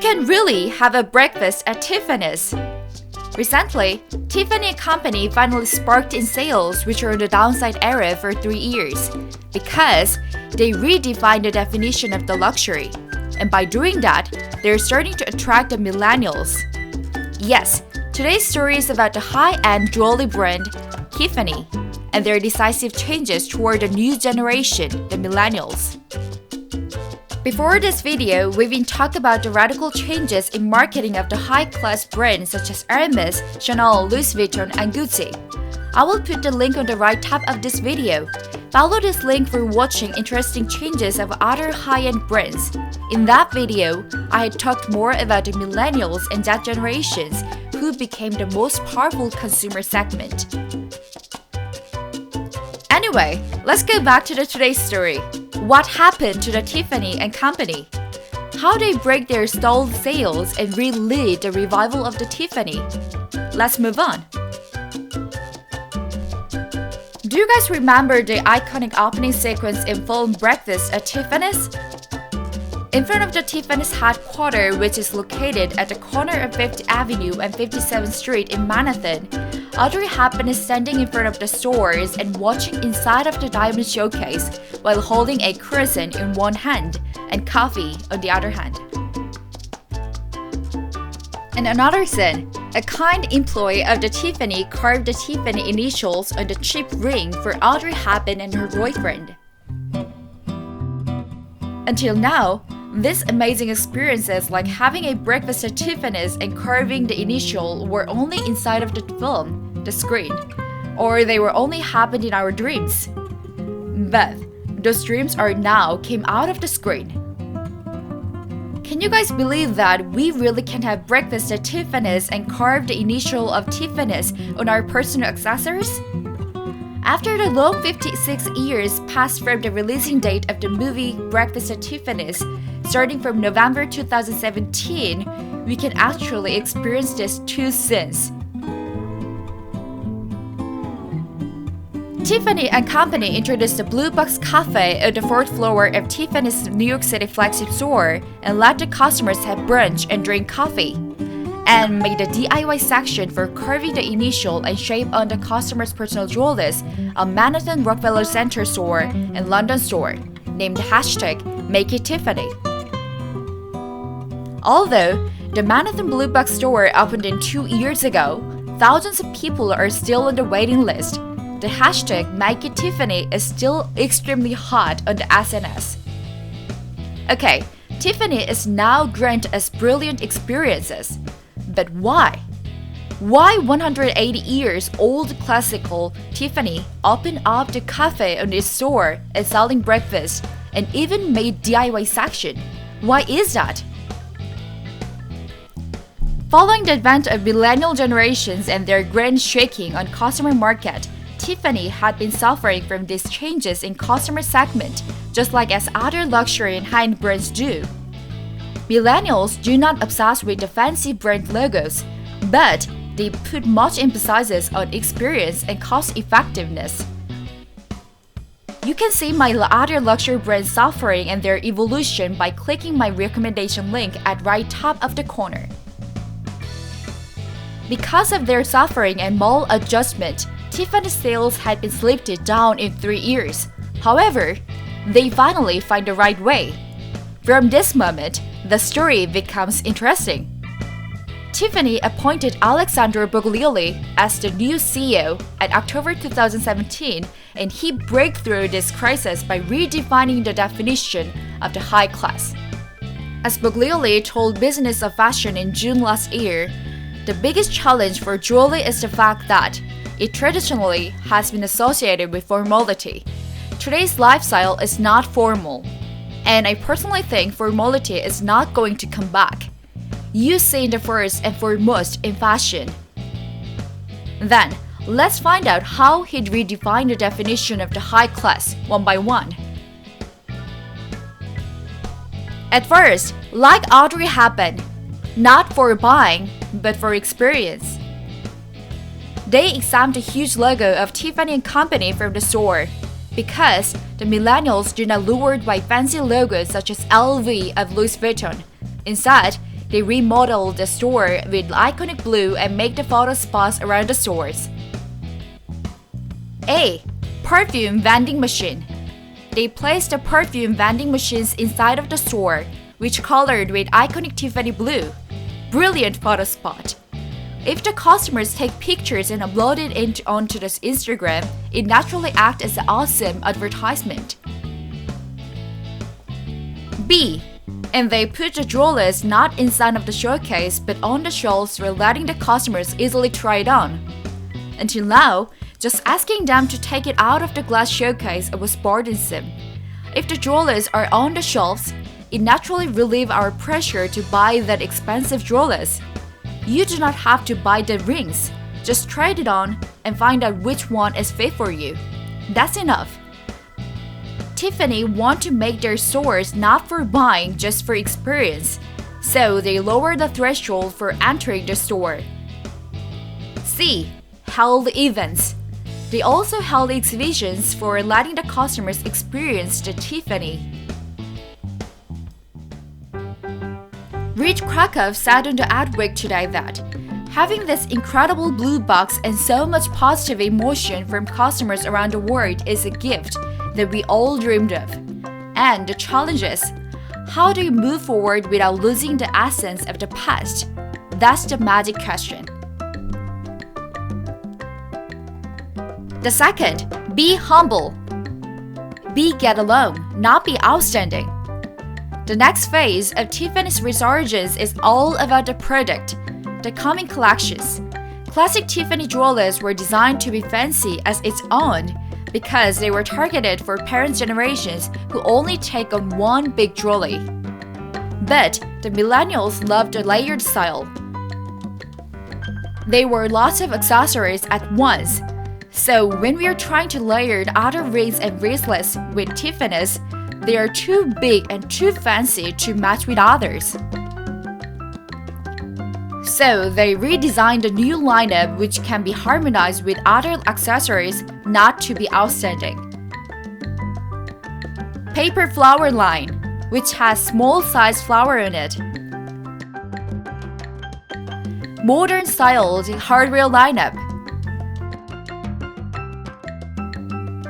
can really have a breakfast at Tiffany's. Recently, Tiffany & Company finally sparked in sales, which are in the downside era for 3 years, because they redefined the definition of the luxury. And by doing that, they're starting to attract the millennials. Yes, today's story is about the high-end jewelry brand, Tiffany, and their decisive changes toward the new generation, the millennials. Before this video, we've been talking about the radical changes in marketing of the high-class brands such as Hermes, Chanel, Louis Vuitton, and Gucci. I will put the link on the right top of this video. Follow this link for watching interesting changes of other high-end brands. In that video, I had talked more about the millennials and that generations who became the most powerful consumer segment. Anyway, let's go back to today's story. What happened to the Tiffany & Company? How they break their stalled sales and re-lead the revival of the Tiffany? Let's move on. Do you guys remember the iconic opening sequence in film Breakfast at Tiffany's? In front of the Tiffany's headquarters, which is located at the corner of 5th Avenue and 57th Street in Manhattan, Audrey Hepburn is standing in front of the stores and watching inside of the diamond showcase while holding a croissant in one hand and coffee on the other hand. In another scene, a kind employee of the Tiffany carved the Tiffany initials on the cheap ring for Audrey Hepburn and her boyfriend. Until now, these amazing experiences like having a breakfast at Tiffany's and carving the initial were only inside of the film, the screen, or they were only happened in our dreams. But those dreams are now came out of the screen. Can you guys believe that we really can have breakfast at Tiffany's and carve the initial of Tiffany's on our personal accessories? After the long 56 years passed from the releasing date of the movie Breakfast at Tiffany's, starting from November 2017, we can actually experience this too since. Tiffany & Company introduced the blueboxcafe on the 4th floor of Tiffany's New York City flagship store and let the customers have brunch and drink coffee, and made a DIY section for carving the initial and shape on the customer's personal jewelries on Manhattan Rockefeller Center store and London store, named #MakeIttiffany. Although the Manhattan Blue Box store opened in 2 years ago, thousands of people are still on the waiting list. The #MakeIttiffany is still extremely hot on the SNS. Okay, Tiffany is now granted as brilliant experiences. But why? Why 180 years old classical Tiffany opened up the cafe on its store and selling breakfast and even made DIY section? Why is that? Following the advent of millennial generations and their grand shaking on customer market, Tiffany had been suffering from these changes in customer segment, just like as other luxury and high-end brands do. Millennials do not obsess with the fancy brand logos, but they put much emphasis on experience and cost effectiveness. You can see my other luxury brands suffering and their evolution by clicking my recommendation link at right top of the corner. Because of their suffering and maladjustment, Tiffany's sales had been slipped down in 3 years. However, they finally find the right way. From this moment, the story becomes interesting. Tiffany appointed Alexandro Buglioli as the new CEO in October 2017, and he broke through this crisis by redefining the definition of the high class. As Buglioli told Business of Fashion in June last year, the biggest challenge for jewelry is the fact that it traditionally has been associated with formality. Today's lifestyle is not formal, and I personally think formality is not going to come back. You see the first and foremost in fashion. Then, let's find out how he'd redefine the definition of the high class one by one. At first, like Audrey Hepburn, not for buying, but for experience. They examined a huge logo of Tiffany & Company from the store, because the millennials do not lured by fancy logos such as LV of Louis Vuitton. Instead, they remodeled the store with iconic blue and make the photo spots around the stores. A. Perfume vending machine. They placed the perfume vending machines inside of the store, which colored with iconic Tiffany blue. Brilliant photo spot. If the customers take pictures and upload it onto this Instagram, it naturally acts as an awesome advertisement. B. And they put the jewelers not inside of the showcase but on the shelves for letting the customers easily try it on. Until now, just asking them to take it out of the glass showcase was burdensome. If the jewelers are on the shelves, it naturally relieves our pressure to buy that expensive jewelers. You do not have to buy the rings, just try it on and find out which one is fit for you. That's enough. Tiffany want to make their stores not for buying, just for experience, so they lower the threshold for entering the store. C. Held events. They also held exhibitions for letting the customers experience the Tiffany. Rich Krakow said on the Adweek today that having this incredible blue box and so much positive emotion from customers around the world is a gift that we all dreamed of. And the challenge is, how do you move forward without losing the essence of the past? That's the magic question. The second, be humble. Be get along, not be outstanding. The next phase of Tiffany's resurgence is all about the product, the coming collections. Classic Tiffany jewelers were designed to be fancy as its own because they were targeted for parents' generations who only take on one big jewelry. But the millennials loved the layered style. They wore lots of accessories at once. So when we are trying to layer other rings and bracelets with Tiffany's, they are too big and too fancy to match with others. So they redesigned a new lineup which can be harmonized with other accessories not to be outstanding. Paperflower line, which has small-sized flower in it. Modern-styled hardwire lineup.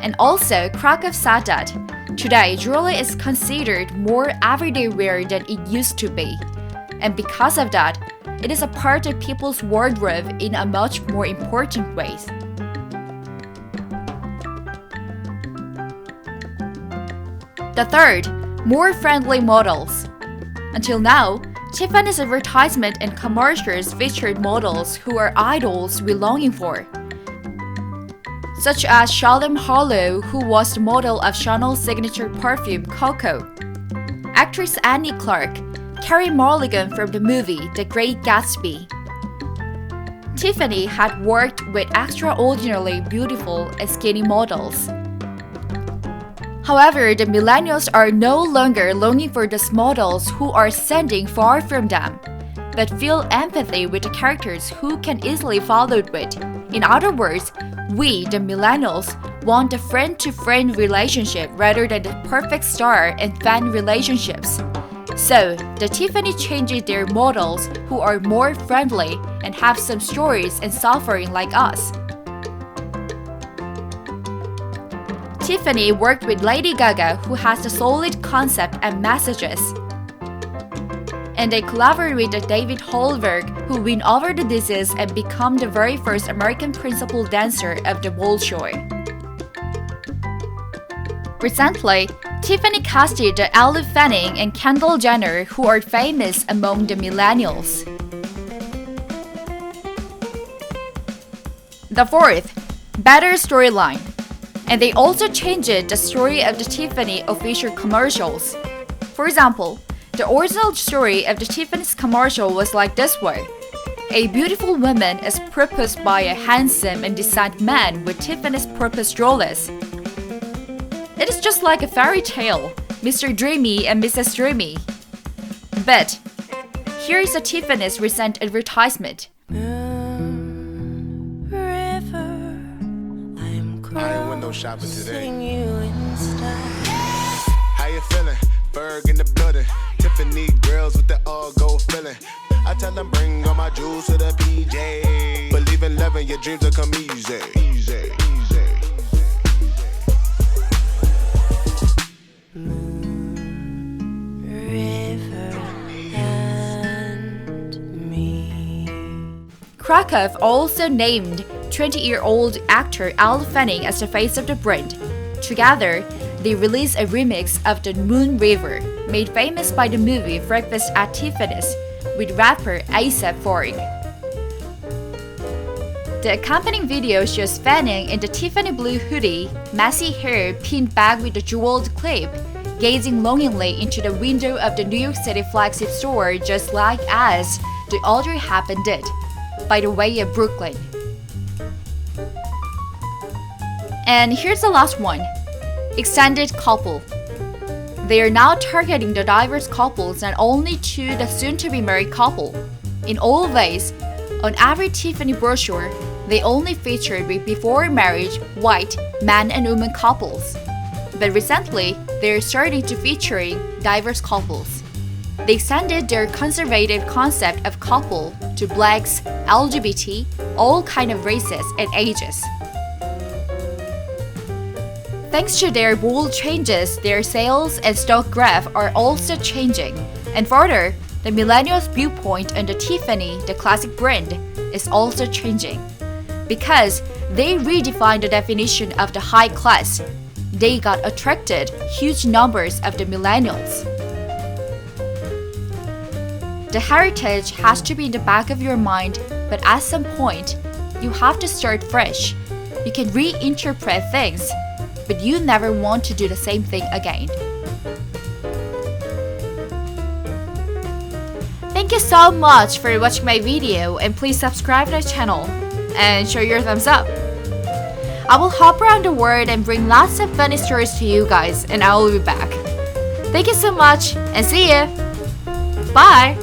And also, Krakow said that today jewelry is considered more everyday wear than it used to be. And because of that, it is a part of people's wardrobe in a much more important way. The third, more friendly models. Until now, Tiffany's advertisement and commercials featured models who are idols we're longing for, such as Shalomharlow, who was the model of Chanel's signature perfume Coco, actress Annieclark, Careymulligan from the movie The Great Gatsby. Tiffany had worked with extraordinarily beautiful and skinny models. However, the millennials are no longer longing for those models who are standing far from them, but feel empathy with the characters who can easily follow with. In other words, we, the millennials, want a friend-to-friend relationship rather than the perfect star and fan relationships. So, the Tiffany changed their models who are more friendly and have some stories and suffering like us. Tiffany worked with Ladygaga, who has a solid concept and messages. And they collaborated with Davidhollberg, who win over the disease and become the very first American principal dancer of the Bolshoi. Recently, Tiffany casted the ellefanning and Kendalljenner, who are famous among the millennials. The fourth, better storyline. And they also changed the story of the Tiffany official commercials. For example, the original story of the Tiffany's commercial was like this way. A beautiful woman is proposed by a handsome and decent man with Tiffany's purpose jewelers. It is just like a fairy tale, Mr. Dreamy and Mrs. Dreamy. But here is a Tiffany's recent advertisement. I ain't window shopping today. How you feeling? Berg in the building. Tiffany girls with the all gold feeling. I tell them bring all my jewels to the PJ. Believe in loving, your dreams will come easy. Easy, easy. Moonriver and me. Krakow also named 20-year-old actor Ellefanning as the face of the brand. Together, they released a remix of the Moonriver, made famous by the movie Breakfast at Tiffany's, with rapper asapferg. The accompanying video shows Fanning in the Tiffany blue hoodie, messy hair pinned back with a jeweled clip, gazing longingly into the window of the New York City flagship store, just like as the Audrey Hepburn did, by the way of Brooklyn. And here's the last one. Extended couple. They are now targeting the diverse couples, not only to the soon-to-be married couple. In all ways, on every Tiffany brochure, they only featured with before marriage white man and woman couples. But recently, they are starting to featuring diverse couples. They extended their conservative concept of couple to blacks, LGBT, all kind of races and ages. Thanks to their bold changes, their sales and stock graph are also changing. And further, the millennials' viewpoint on the Tiffany, the classic brand, is also changing. Because they redefined the definition of the high class, they got attracted huge numbers of the millennials. The heritage has to be in the back of your mind, but at some point, you have to start fresh. You can reinterpret things, but you never want to do the same thing again. Thank you so much for watching my video, and please subscribe to my channel and show your thumbs up. I will hop around the world and bring lots of funny stories to you guys, and I will be back. Thank you so much and see ya! Bye!